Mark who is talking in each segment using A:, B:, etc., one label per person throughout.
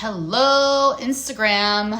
A: Hello, Instagram.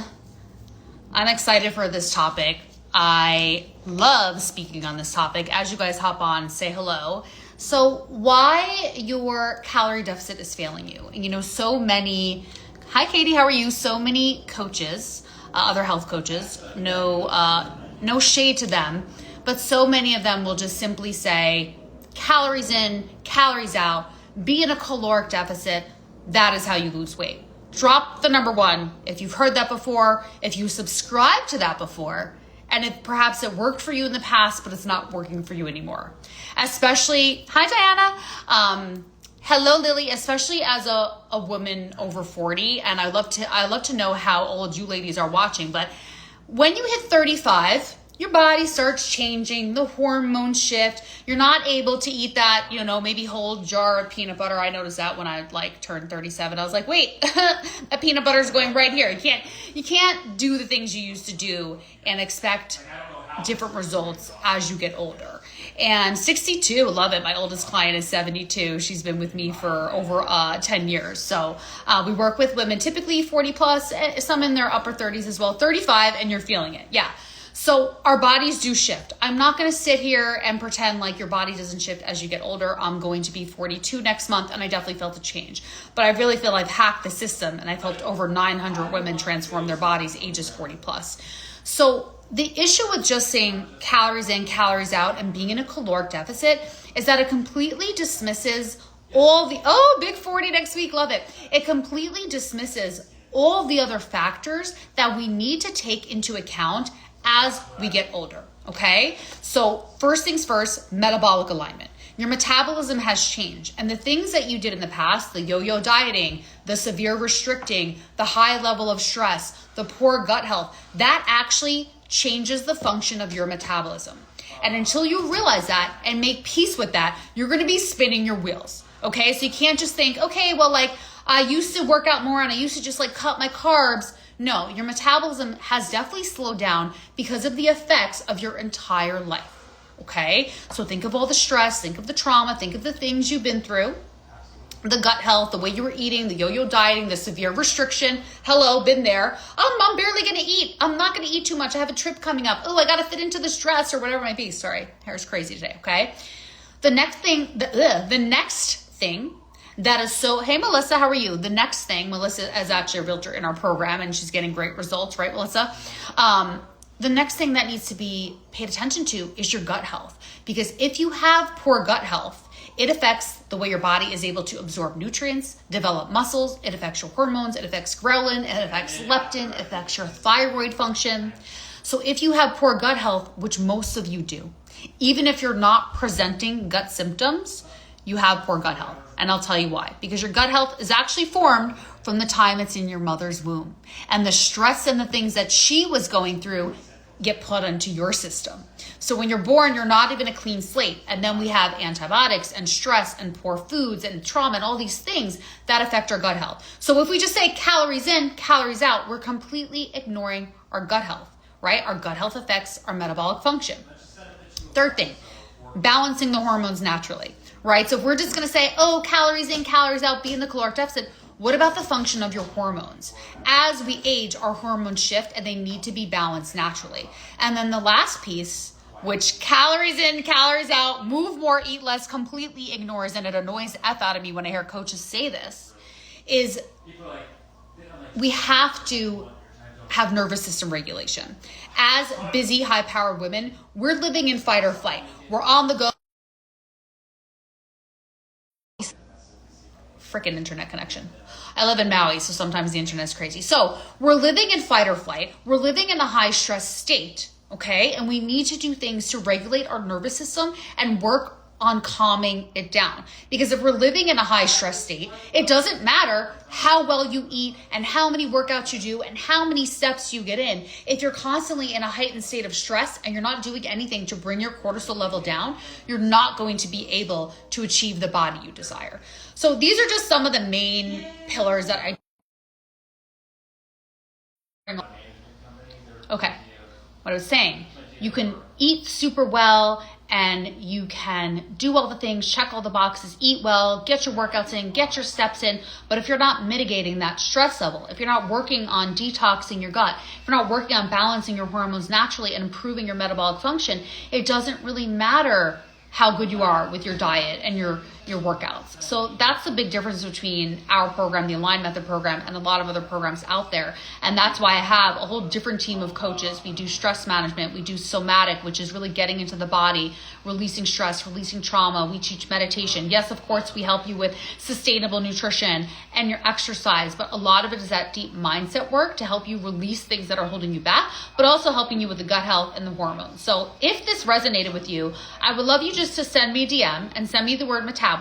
A: I'm excited for this topic. I love speaking on this topic. As you guys hop on, say hello. So why your calorie deficit is failing you. And you know, so many, hi Katie, how are you? So many coaches, other health coaches, no shade to them, but so many of them will just simply say, calories in, calories out, be in a caloric deficit. That is how you lose weight. Drop the number one. If you've heard that before, if you subscribe to that before, and if perhaps it worked for you in the past, but it's not working for you anymore. Especially, hi Diana. Hello Lily, especially as a woman over 40. And I love to know how old you ladies are watching, but when you hit 35, your body starts changing, the hormones shift. You're not able to eat that, maybe whole jar of peanut butter. I noticed that when I turned 37. I was like, wait, that peanut butter is going right here. You can't do the things you used to do and expect different results as you get older. And 62, love it. My oldest client is 72. She's been with me for over 10 years. So we work with women, typically 40 plus, some in their upper 30s as well, 35, and you're feeling it. Yeah. So our bodies do shift. I'm not going to sit here and pretend like your body doesn't shift as you get older. I'm going to be 42 next month, and I definitely felt a change. But I really feel I've hacked the system, and I've helped over 900 women transform their bodies ages 40 plus. So the issue with just saying calories in, calories out, and being in a caloric deficit is that it completely dismisses all the, big 40 next week, love it. It completely dismisses all the other factors that we need to take into account as we get older, okay? So first things first, metabolic alignment. Your metabolism has changed, and the things that you did in the past, the yo-yo dieting, the severe restricting, the high level of stress, the poor gut health, that actually changes the function of your metabolism. And until you realize that and make peace with that, you're gonna be spinning your wheels, okay? So you can't just think, okay, well, I used to work out more and I used to just cut my carbs. No, your metabolism has definitely slowed down because of the effects of your entire life, okay? So think of all the stress, think of the trauma, think of the things you've been through, the gut health, the way you were eating, the yo-yo dieting, the severe restriction. Hello, been there. I'm barely going to eat. I'm not going to eat too much. I have a trip coming up. I got to fit into this dress or whatever it might be. Sorry, hair's crazy today, okay? The next thing that is so, hey, Melissa, how are you? The next thing, Melissa is actually a realtor in our program and she's getting great results, right, Melissa? The next thing that needs to be paid attention to is your gut health. Because if you have poor gut health, it affects the way your body is able to absorb nutrients, develop muscles, it affects your hormones, it affects ghrelin, it affects leptin, it affects your thyroid function. So if you have poor gut health, which most of you do, even if you're not presenting gut symptoms, you have poor gut health. And I'll tell you why. Because your gut health is actually formed from the time it's in your mother's womb. And the stress and the things that she was going through get put into your system. So when you're born, you're not even a clean slate. And then we have antibiotics and stress and poor foods and trauma and all these things that affect our gut health. So if we just say calories in, calories out, we're completely ignoring our gut health, right? Our gut health affects our metabolic function. Third thing, balancing the hormones naturally. Right? So if we're just going to say, calories in, calories out, be in the caloric deficit, what about the function of your hormones? As we age, our hormones shift and they need to be balanced naturally. And then the last piece, which calories in, calories out, move more, eat less, completely ignores, and it annoys the F out of me when I hear coaches say this, is we have to have nervous system regulation. As busy, high-powered women, we're living in fight or flight. We're on the go. Freaking internet connection. I live in Maui, so sometimes the internet is crazy. So we're living in fight or flight. We're living in a high stress state, okay? And we need to do things to regulate our nervous system and work on calming it down. Because if we're living in a high stress state, it doesn't matter how well you eat and how many workouts you do and how many steps you get in. If you're constantly in a heightened state of stress and you're not doing anything to bring your cortisol level down, you're not going to be able to achieve the body you desire. So these are just some of the main pillars that okay, what I was saying, you can eat super well and you can do all the things, check all the boxes, eat well, get your workouts in, get your steps in. But if you're not mitigating that stress level, if you're not working on detoxing your gut, if you're not working on balancing your hormones naturally and improving your metabolic function, it doesn't really matter how good you are with your diet and your workouts. So that's the big difference between our program, the Align Method program, and a lot of other programs out there. And that's why I have a whole different team of coaches. We do stress management. We do somatic, which is really getting into the body, releasing stress, releasing trauma. We teach meditation. Yes, of course, we help you with sustainable nutrition and your exercise, but a lot of it is that deep mindset work to help you release things that are holding you back, but also helping you with the gut health and the hormones. So if this resonated with you, I would love you just to send me a DM and send me the word metabolism.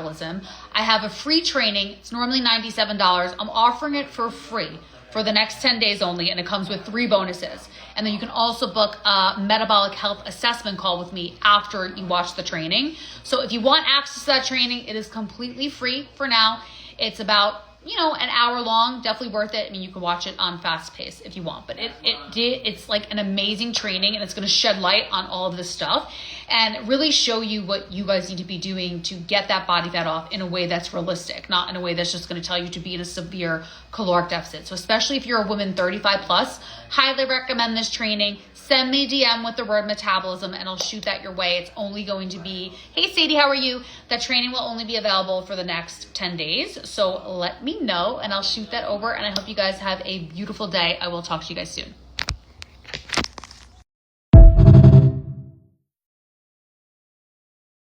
A: I have a free training. It's normally $97. I'm offering it for free for the next 10 days only, and it comes with 3 bonuses. And then you can also book a metabolic health assessment call with me after you watch the training. So if you want access to that training, it is completely free for now. It's about an hour long, definitely worth it. I mean, you can watch it on fast pace if you want, but it's like an amazing training, and it's going to shed light on all of this stuff and really show you what you guys need to be doing to get that body fat off in a way that's realistic, not in a way that's just going to tell you to be in a severe caloric deficit. So especially if you're a woman 35 plus, highly recommend this training. Send me a DM with the word metabolism and I'll shoot that your way. It's only going to be, hey Sadie, how are you? That training will only be available for the next 10 days. So let me know and I'll shoot that over, and I hope you guys have a beautiful day. I will talk to you guys soon.